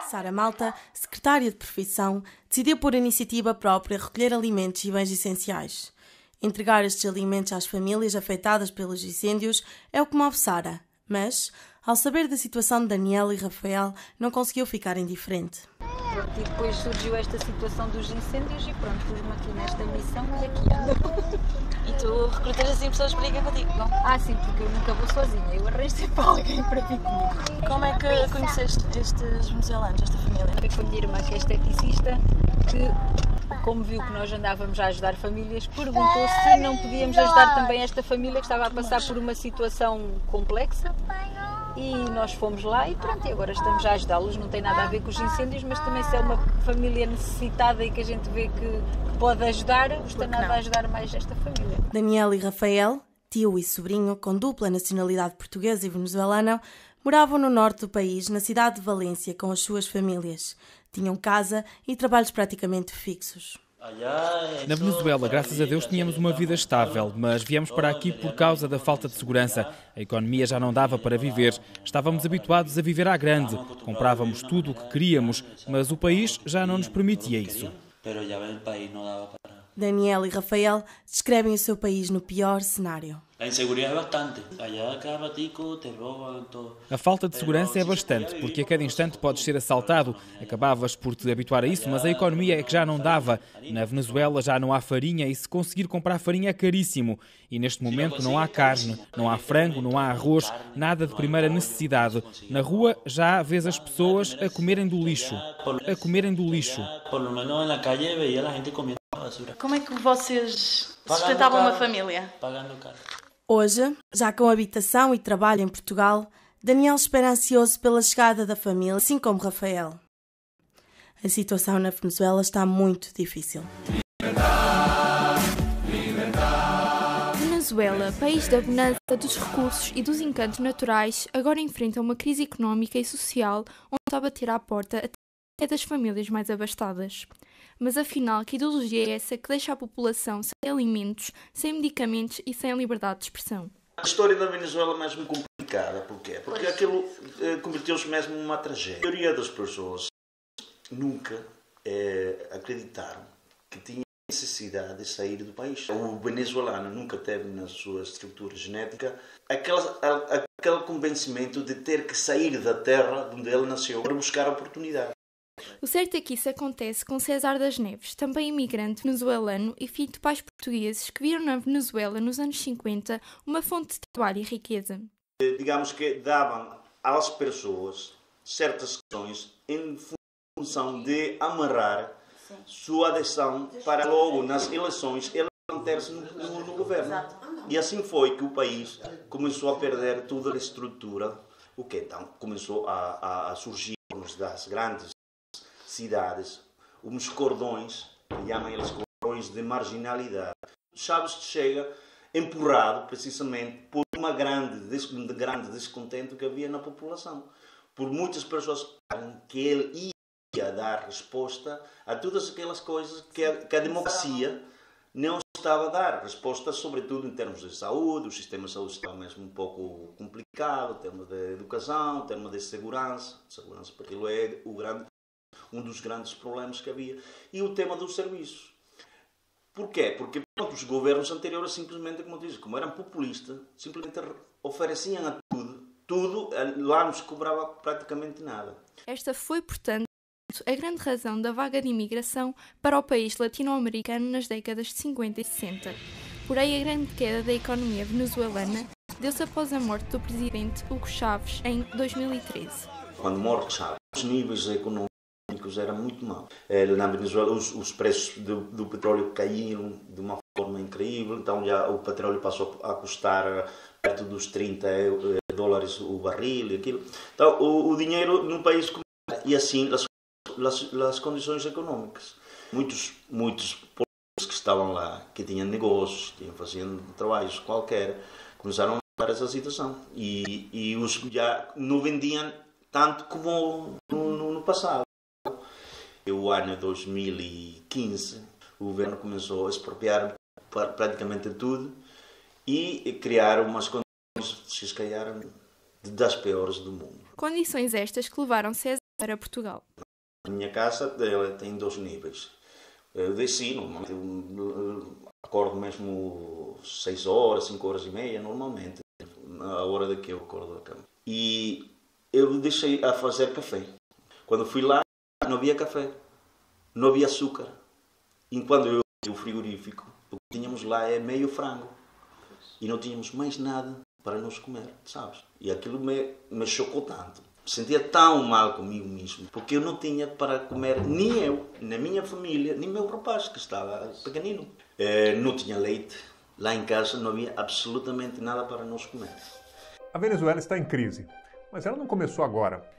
Sara Malta, secretária de profissão, decidiu por iniciativa própria recolher alimentos e bens essenciais. Entregar estes alimentos às famílias afetadas pelos incêndios é o que move Sara, mas, ao saber da situação de Daniel e Rafael, não conseguiu ficar indiferente. E depois surgiu esta situação dos incêndios e pronto, pus-me aqui nesta missão e aqui ando. E tu recrutas assim pessoas para irem contigo, não? Sim, porque eu nunca vou sozinha, eu arranjo sempre alguém para vir comigo. Como é que conheceste estes venezuelanos, esta família? Foi com a minha irmã, que é esteticista, que, como viu que nós andávamos a ajudar famílias, perguntou se não podíamos ajudar também esta família que estava a passar por uma situação complexa. E nós fomos lá e pronto, e agora estamos a ajudá-los. Não tem nada a ver com os incêndios, mas também se é uma família necessitada e que a gente vê que pode ajudar, está nada a ajudar mais esta família. Daniel e Rafael, tio e sobrinho, com dupla nacionalidade portuguesa e venezuelana, moravam no norte do país, na cidade de Valência, com as suas famílias. Tinham casa e trabalhos praticamente fixos. Na Venezuela, graças a Deus, tínhamos uma vida estável, mas viemos para aqui por causa da falta de segurança. A economia já não dava para viver. Estávamos habituados a viver à grande. Comprávamos tudo o que queríamos, mas o país já não nos permitia isso. Daniel e Rafael descrevem o seu país no pior cenário. A falta de segurança é bastante, porque a cada instante podes ser assaltado. Acabavas por te habituar a isso, mas a economia é que já não dava. Na Venezuela já não há farinha e se conseguir comprar farinha é caríssimo. E neste momento não há carne, não há frango, não há arroz, nada de primeira necessidade. Na rua já vês as pessoas a comerem do lixo. A comerem do lixo. Como é que vocês sustentavam uma família? Hoje, já com habitação e trabalho em Portugal, Daniel espera ansioso pela chegada da família, assim como Rafael. A situação na Venezuela está muito difícil. Venezuela, país da bonança dos recursos e dos encantos naturais, agora enfrenta uma crise económica e social onde está a bater à porta até das famílias mais abastadas. Mas afinal, que ideologia é essa que deixa a população sem alimentos, sem medicamentos e sem liberdade de expressão? A história da Venezuela é mesmo complicada. Porquê? Porque aquilo converteu-se mesmo numa tragédia. A maioria das pessoas nunca acreditaram que tinha necessidade de sair do país. O venezuelano nunca teve na sua estrutura genética aquele convencimento de ter que sair da terra onde ele nasceu para buscar oportunidade. O certo é que isso acontece com César das Neves, também imigrante venezuelano e filho de pais portugueses que viram na Venezuela nos anos 50 uma fonte de trabalho e riqueza. Digamos que davam às pessoas certas questões em função de amarrar sua adesão para logo nas eleições ele manter-se no governo. E assim foi que o país começou a perder toda a estrutura, o que então começou a surgir das grandes cidades, uns cordões, que chamam eles cordões de marginalidade. Chaves chega empurrado precisamente por um grande descontento que havia na população. Por muitas pessoas que ele ia dar resposta a todas aquelas coisas que a democracia não estava a dar resposta, sobretudo em termos de saúde. O sistema de saúde estava mesmo um pouco complicado, em termos de educação, em termos de segurança. Segurança, porque aquilo é um dos grandes problemas que havia. E o tema dos serviços. Porquê? Porque os governos anteriores simplesmente, como eram populistas, simplesmente ofereciam a tudo, lá não se cobrava praticamente nada. Esta foi, portanto, a grande razão da vaga de imigração para o país latino-americano nas décadas de 50 e 60. Porém, a grande queda da economia venezuelana deu-se após a morte do presidente Hugo Chávez em 2013. Quando morre Chávez, os níveis econômicos eram muito maus. Na Venezuela, os preços do petróleo caíram de uma forma incrível, então já o petróleo passou a custar perto dos $30 o barril e aquilo. Então, o dinheiro no país, e assim as condições econômicas. Muitos políticos que estavam lá, que tinham negócios, que faziam trabalhos qualquer, começaram a dar essa situação. E os já não vendiam tanto como no passado. O ano 2015, o governo começou a expropriar praticamente tudo e criar umas condições, se calhar, das piores do mundo. Condições estas que levaram César para Portugal. A minha casa tem 2 níveis. Eu desci, normalmente eu acordo mesmo 6 horas, 5 horas e meia, normalmente, na hora que eu acordo da cama. E eu deixei a fazer café. Quando fui lá, não havia café, não havia açúcar. E quando eu o frigorífico, o que tínhamos lá é meio frango. E não tínhamos mais nada para nos comer, sabes? E aquilo me chocou tanto. Me sentia tão mal comigo mesmo, porque eu não tinha para comer, nem eu, nem a minha família, nem meu rapaz, que estava pequenino. Não tinha leite. Lá em casa não havia absolutamente nada para nós comer. A Venezuela está em crise, mas ela não começou agora.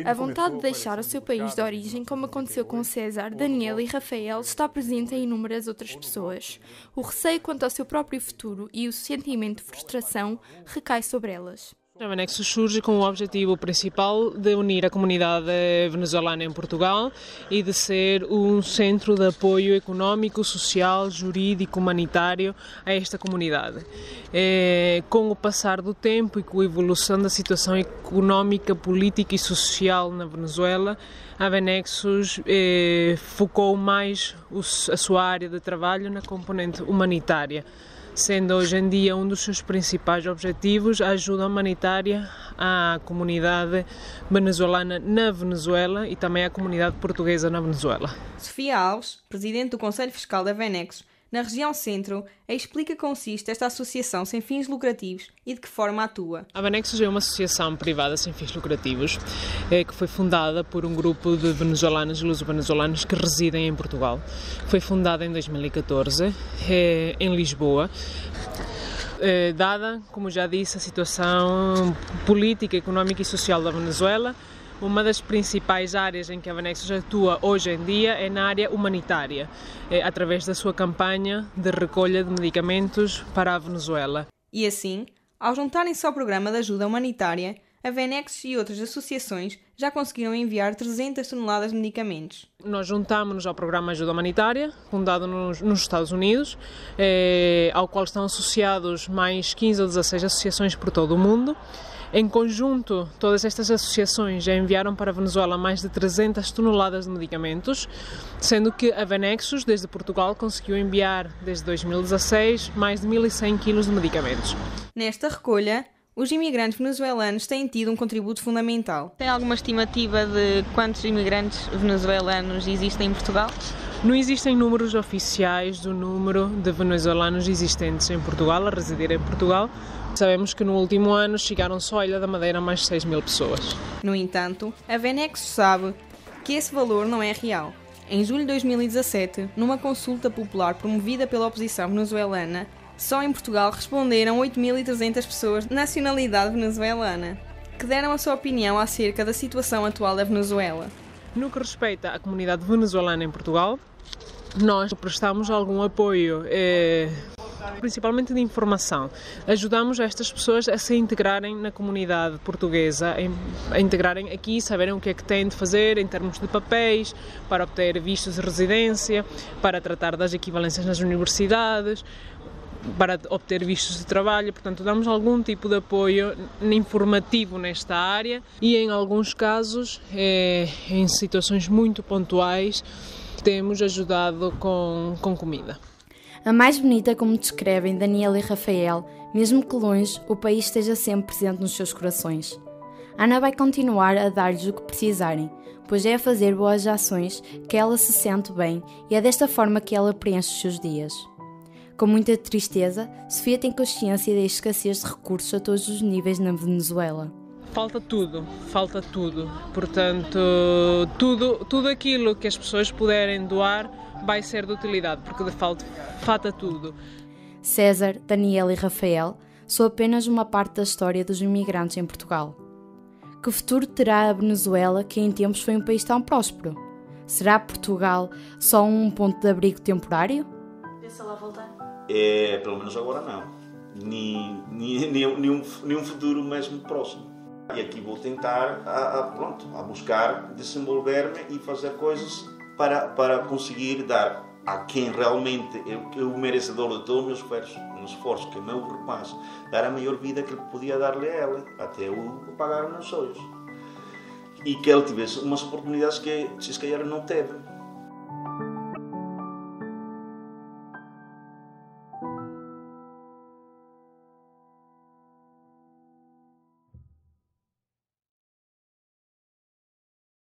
A vontade de deixar o seu país de origem, como aconteceu com César, Daniel e Rafael, está presente em inúmeras outras pessoas. O receio quanto ao seu próprio futuro e o sentimento de frustração recai sobre elas. A Venexus surge com o objetivo principal de unir a comunidade venezuelana em Portugal e de ser um centro de apoio económico, social, jurídico, humanitário a esta comunidade. Com o passar do tempo e com a evolução da situação económica, política e social na Venezuela, a Venexus focou mais a sua área de trabalho na componente humanitária, sendo hoje em dia um dos seus principais objetivos a ajuda humanitária à comunidade venezuelana na Venezuela e também à comunidade portuguesa na Venezuela. Sofia Alves, presidente do Conselho Fiscal da Venexus, na região centro, explica que consiste esta associação sem fins lucrativos e de que forma atua. A Venexus é uma associação privada sem fins lucrativos que foi fundada por um grupo de venezuelanos e luso-venezuelanos que residem em Portugal. Foi fundada em 2014 em Lisboa. Dada, como já disse, a situação política, económica e social da Venezuela, uma das principais áreas em que a Venexus atua hoje em dia é na área humanitária, através da sua campanha de recolha de medicamentos para a Venezuela. E assim, ao juntarem-se ao programa de ajuda humanitária, a Venexus e outras associações já conseguiram enviar 300 toneladas de medicamentos. Nós juntámos-nos ao programa de ajuda humanitária, fundado nos Estados Unidos, ao qual estão associados mais 15 ou 16 associações por todo o mundo. Em conjunto, todas estas associações já enviaram para a Venezuela mais de 300 toneladas de medicamentos, sendo que a Venexus, desde Portugal, conseguiu enviar, desde 2016, mais de 1.100 quilos de medicamentos. Nesta recolha, os imigrantes venezuelanos têm tido um contributo fundamental. Tem alguma estimativa de quantos imigrantes venezuelanos existem em Portugal? Não existem números oficiais do número de venezuelanos existentes em Portugal, a residir em Portugal. Sabemos que no último ano chegaram só à Ilha da Madeira mais de 6.000 pessoas. No entanto, a Venexus sabe que esse valor não é real. Em julho de 2017, numa consulta popular promovida pela oposição venezuelana, só em Portugal responderam 8.300 pessoas de nacionalidade venezuelana, que deram a sua opinião acerca da situação atual da Venezuela. No que respeita à comunidade venezuelana em Portugal, nós prestamos algum apoio, principalmente de informação. Ajudamos estas pessoas a se integrarem na comunidade portuguesa, a integrarem aqui e saberem o que é que têm de fazer em termos de papéis, para obter vistos de residência, para tratar das equivalências nas universidades, para obter vistos de trabalho. Portanto, damos algum tipo de apoio informativo nesta área e, em alguns casos, em situações muito pontuais, temos ajudado com comida. A mais bonita, como descrevem Daniel e Rafael, mesmo que longe, o país esteja sempre presente nos seus corações. Ana vai continuar a dar-lhes o que precisarem, pois é a fazer boas ações que ela se sente bem e é desta forma que ela preenche os seus dias. Com muita tristeza, Sofia tem consciência da escassez de recursos a todos os níveis na Venezuela. Falta tudo. Portanto, tudo aquilo que as pessoas puderem doar vai ser de utilidade, porque de falta tudo. César, Daniel e Rafael são apenas uma parte da história dos imigrantes em Portugal. Que futuro terá a Venezuela, que em tempos foi um país tão próspero? Será Portugal só um ponto de abrigo temporário? Pensa lá voltar? Pelo menos agora não. Nenhum futuro mesmo próximo. E aqui vou tentar a buscar desenvolver-me e fazer coisas para conseguir dar a quem realmente é o merecedor de todo o meu esforço, que é o meu rapaz, dar a melhor vida que ele podia dar-lhe a ela, até o pagar os meus sonhos. E que ele tivesse umas oportunidades que se calhar não teve.